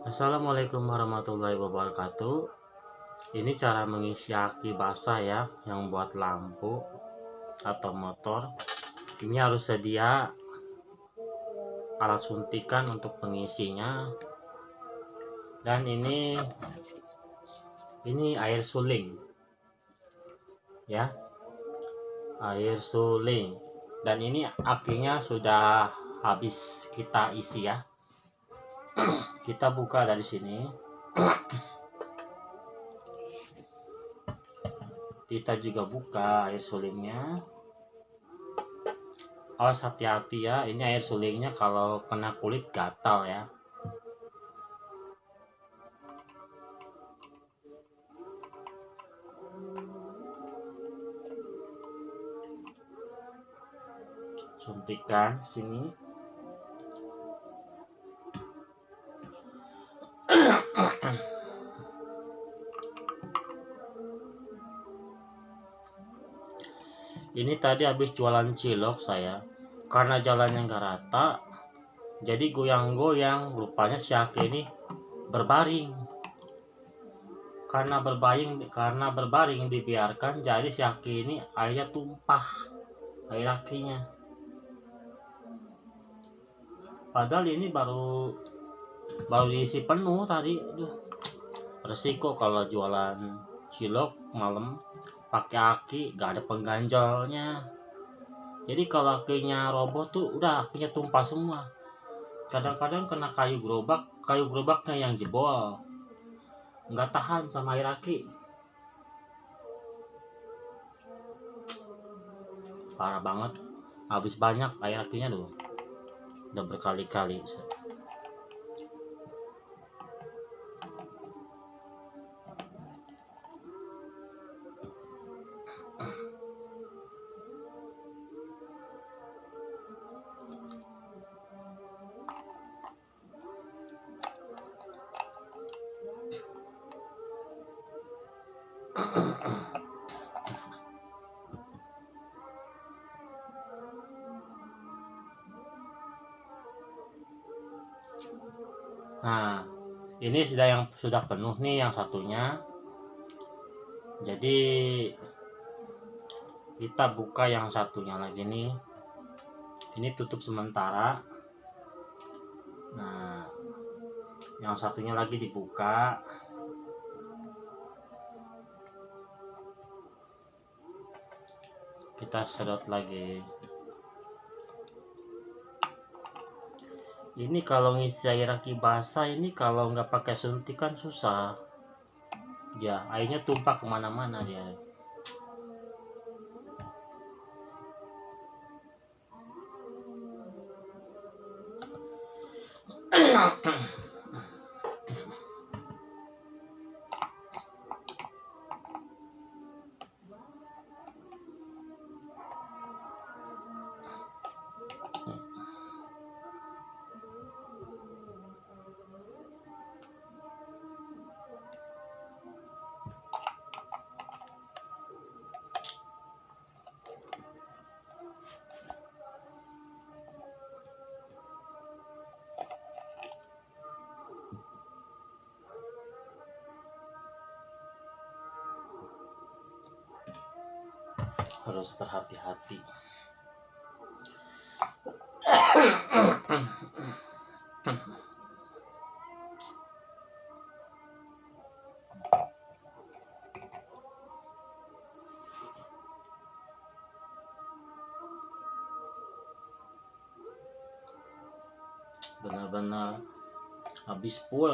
Assalamualaikum warahmatullahi wabarakatuh. Ini cara mengisi aki basah ya, yang buat lampu atau motor. Ini harus sedia alat suntikan untuk pengisinya. Dan ini air suling ya, air suling. Dan ini akinya sudah habis kita isi ya. Kita buka dari sini. Kita juga buka air sulingnya. Awas hati-hati ya, ini air sulingnya kalau kena kulit gatal ya. Suntikan sini. Ini tadi habis jualan cilok saya, karena jalannya nggak rata, jadi goyang-goyang. Rupanya si aki ini berbaring. Karena berbaring dibiarkan, jadi si aki ini airnya tumpah, air akinya. Padahal ini baru diisi penuh tadi. Aduh, resiko kalau jualan cilok malam pakai aki, gak ada pengganjalnya. Jadi kalau akinya roboh tuh udah akinya tumpah semua. Kadang-kadang kena kayu gerobaknya yang jebol, nggak tahan sama air aki. Parah banget, habis banyak air akinya tuh, udah berkali-kali. Nah, ini sudah penuh nih yang satunya. Jadi kita buka yang satunya lagi nih. Ini tutup sementara. Nah, yang satunya lagi dibuka. Kita sedot lagi. Ini kalau ngisi air aki basah ini kalau nggak pakai suntikan susah. Ya, airnya tumpah kemana-mana dia. Harus berhati-hati. Benar-benar habis full.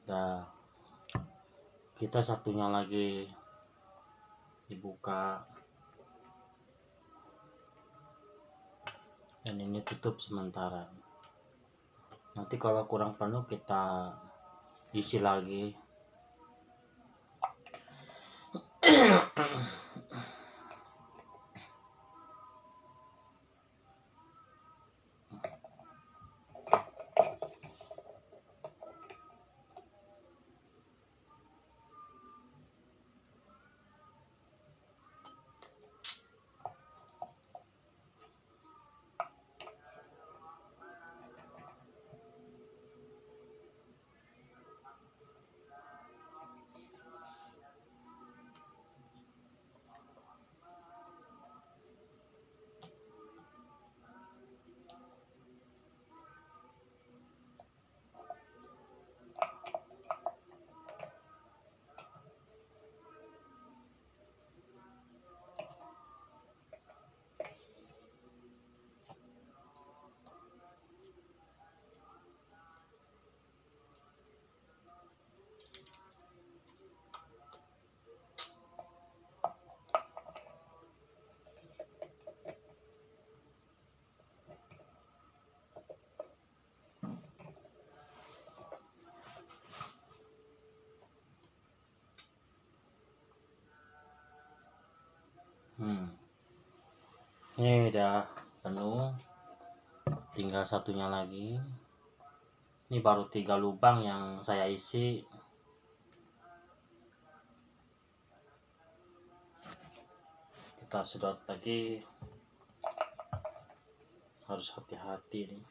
Nah, kita satunya lagi dibuka. Dan ini tutup sementara. Nanti kalau kurang penuh kita isi lagi. Ini udah penuh, tinggal satunya lagi. Ini baru 3 lubang yang saya isi. Kita sedot lagi, harus hati-hati nih.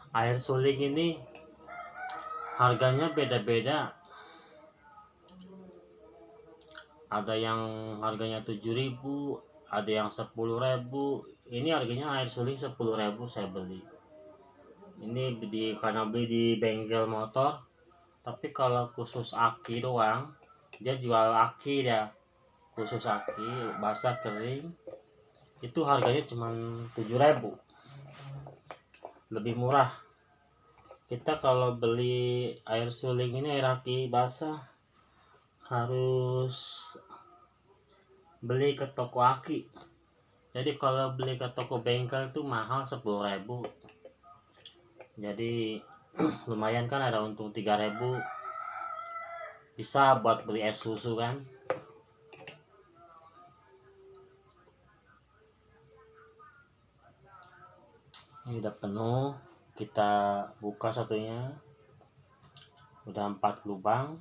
Air suling ini harganya beda-beda. Ada yang harganya 7.000, ada yang 10.000. Ini harganya air suling 10.000 saya beli. Ini karena beli di bengkel motor. Tapi kalau khusus aki doang, dia jual aki ya, khusus aki basah kering, itu harganya cuma 7.000, lebih murah. Kita kalau beli air suling ini, air aki basah, harus beli ke toko aki. Jadi kalau beli ke toko bengkel tuh mahal 10.000. Jadi lumayan kan, ada untung 3.000, bisa buat beli es susu kan. Ini udah penuh, kita buka satunya, udah 4 lubang.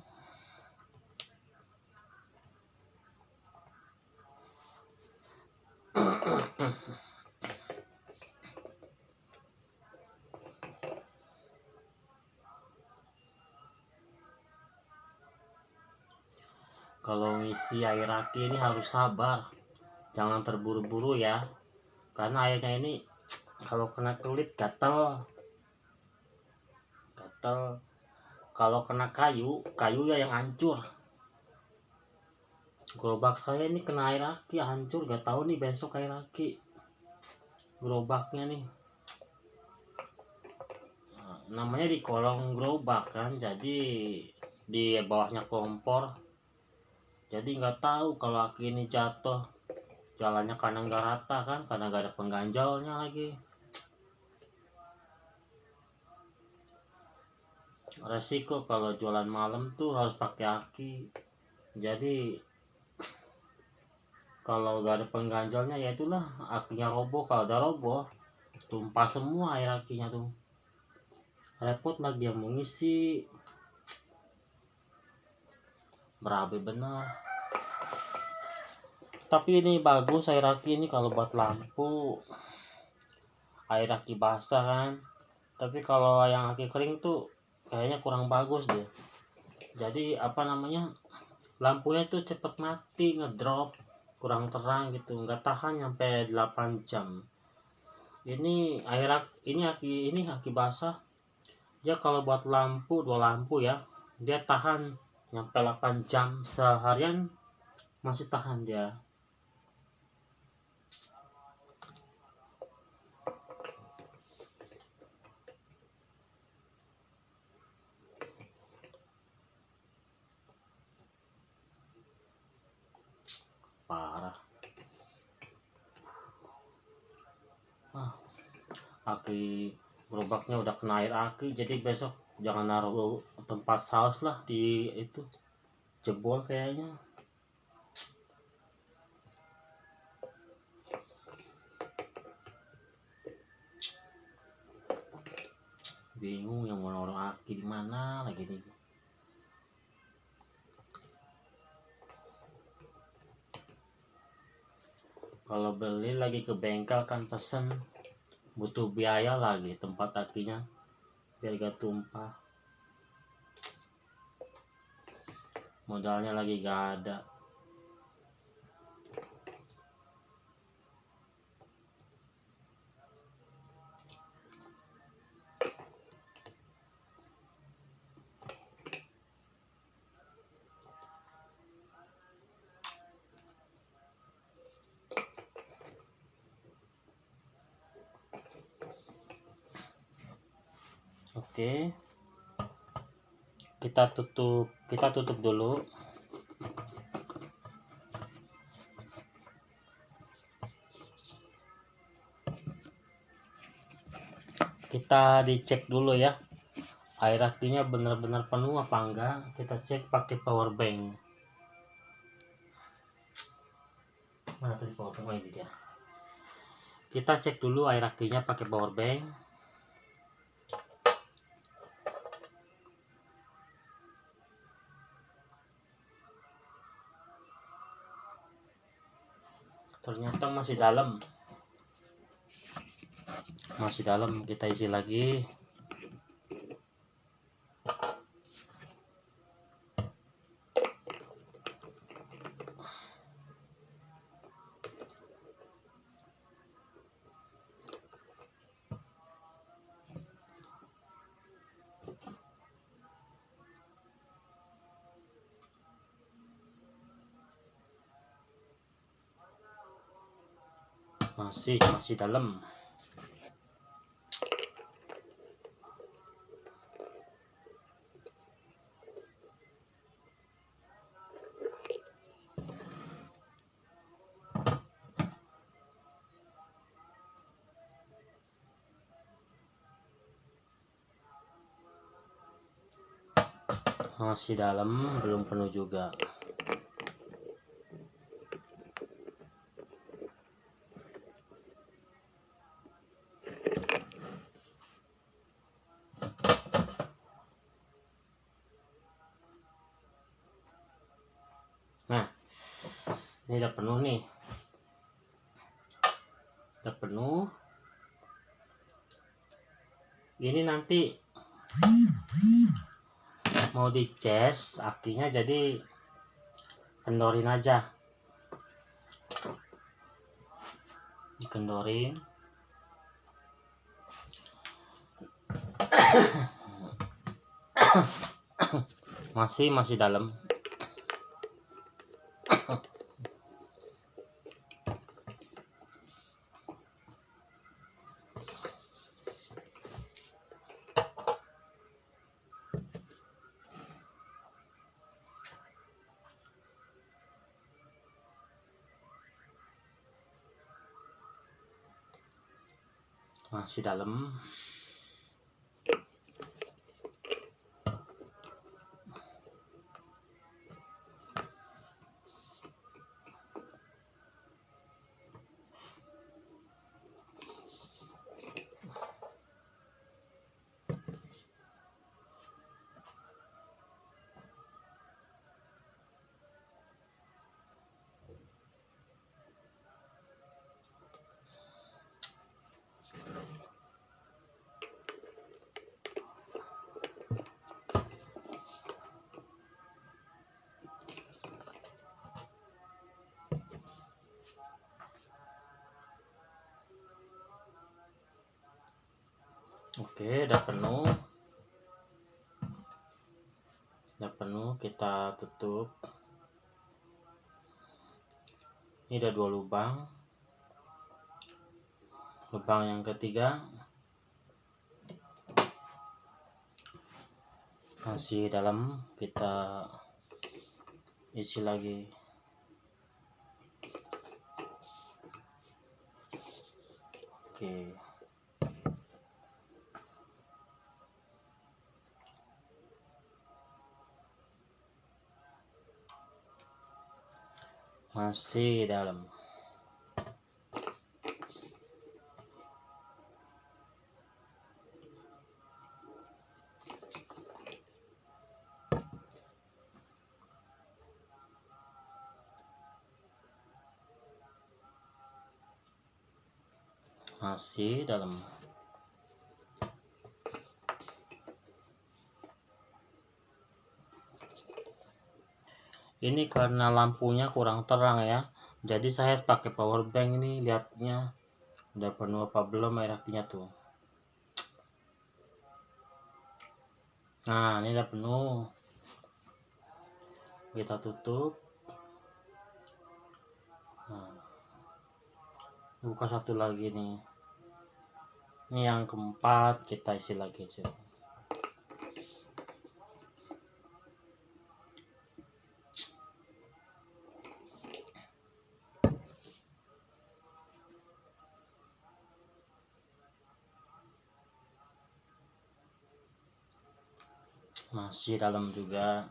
Kalau ngisi air aki ini harus sabar, jangan terburu-buru ya, karena airnya ini kalau kena kulit gatal. Kalau kena kayu ya yang hancur. Gerobak saya ini kena air aki hancur, gak tahu nih besok air aki gerobaknya nih. Namanya di kolong gerobak kan, jadi di bawahnya kompor, jadi nggak tahu kalau aki ini jatuh jalannya karena nggak rata kan, karena nggak ada pengganjalnya lagi. Resiko kalau jualan malam tuh harus pakai aki. Jadi kalau nggak ada pengganjalnya ya itulah, akinya roboh. Kalau udah roboh tumpah semua air akinya tuh, repot lagi yang mau ngisi, berabe bener. Tapi ini bagus air aki ini kalau buat lampu, air aki basah kan. Tapi kalau yang aki kering tuh kayaknya kurang bagus deh. Jadi apa namanya, lampunya tuh cepet mati, ngedrop, kurang terang gitu, nggak tahan sampai 8 jam. Ini aki basah, dia kalau buat lampu, 2 lampu ya, dia tahan sampai 8 jam, seharian masih tahan dia. Parah. Aki gerobaknya udah kena air aki, jadi besok jangan naruh tempat saus lah di itu, jebol kayaknya. Bingung yang mau naruh aki di mana lagi nih. Kalau beli lagi ke bengkel kan pesen, butuh biaya lagi tempat akinya biar gak tumpah, modalnya lagi gak ada. Oke, kita tutup dulu. Kita dicek dulu ya, air akinya benar-benar penuh apa enggak. Kita cek pakai power bank. Mana tadi power bank? Oh, ini dia. Kita cek dulu air akinya pakai power bank. Ternyata masih dalam, kita isi lagi. Masih dalam. Masih dalam, belum penuh juga. Nah, ini udah penuh nih. Udah penuh. Ini nanti mau dicas akinya, jadi kendorin aja. Dikendorin. masih dalam. Masih dalam. Oke, udah penuh, kita tutup. Ini ada 2 lubang. Lubang yang ketiga masih dalam, kita isi lagi. Oke. Masih dalam. masih dalam. Ini karena lampunya kurang terang ya, jadi saya pakai power bank. Ini lihatnya udah penuh apa belum air akinya tuh. Nah, ini udah penuh, kita tutup. Nah, buka satu lagi nih, ini yang keempat, kita isi lagi aja. Masih dalam juga.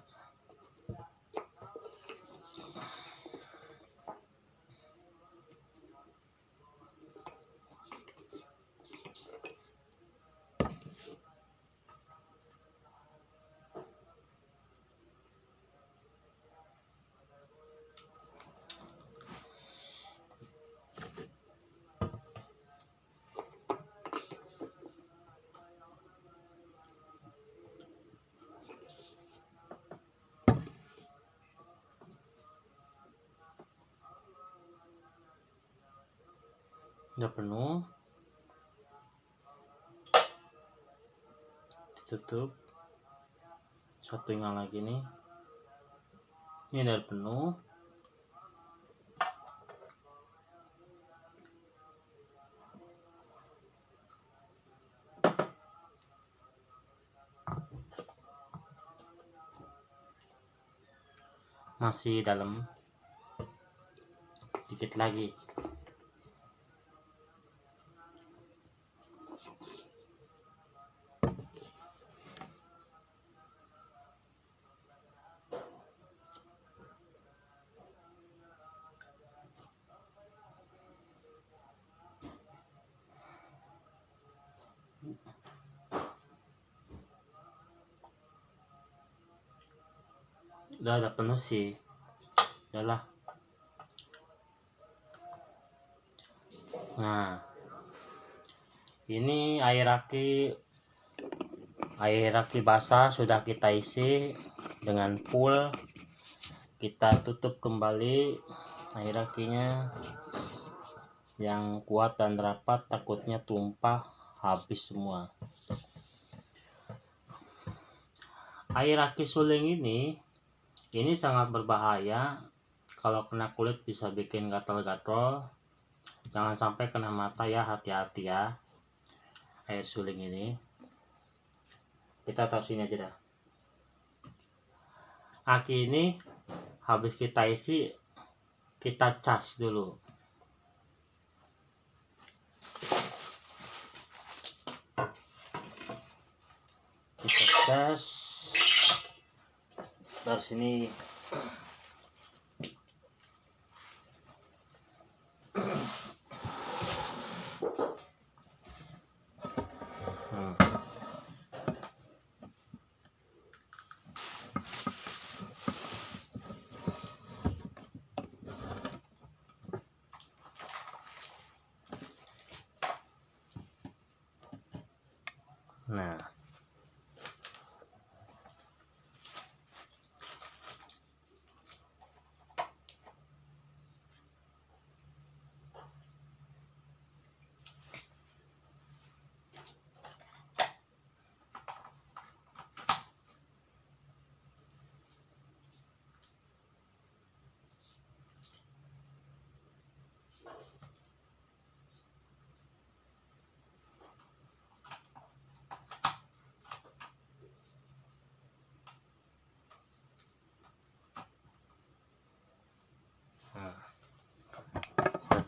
Udah penuh, ditutup. Satu yang lagi nih, ini udah penuh. Masih dalam, dikit lagi. Udah penuh sih, udahlah. Nah, ini air aki basah sudah kita isi dengan full. Kita tutup kembali air akinya yang kuat dan rapat, takutnya tumpah habis semua. Air aki suling ini sangat berbahaya. Kalau kena kulit bisa bikin gatal-gatal. Jangan sampai kena mata ya, hati-hati ya. Air suling ini kita taruh sini aja dah. Aki ini habis kita isi, kita cas dulu. Kita cas dari sini. Nah,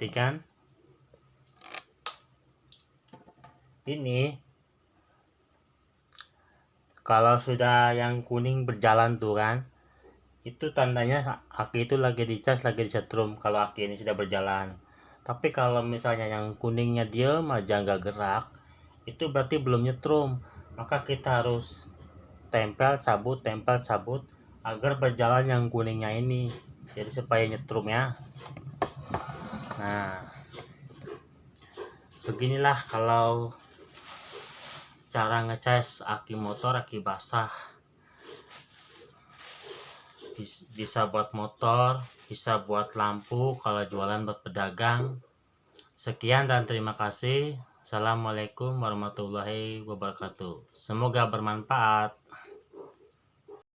perhatikan ini, kalau sudah yang kuning berjalan tuh kan, itu tandanya aki itu lagi dicas, lagi disetrum. Kalau aki ini sudah berjalan. Tapi kalau misalnya yang kuningnya diam aja nggak gerak, itu berarti belum nyetrum. Maka kita harus tempel sabut agar berjalan yang kuningnya ini, jadi supaya nyetrum ya. Nah, Beginilah kalau cara ngecas aki motor, aki basah. Bisa buat motor, bisa buat lampu kalau jualan buat pedagang. Sekian dan terima kasih. Assalamualaikum warahmatullahi wabarakatuh. Semoga bermanfaat.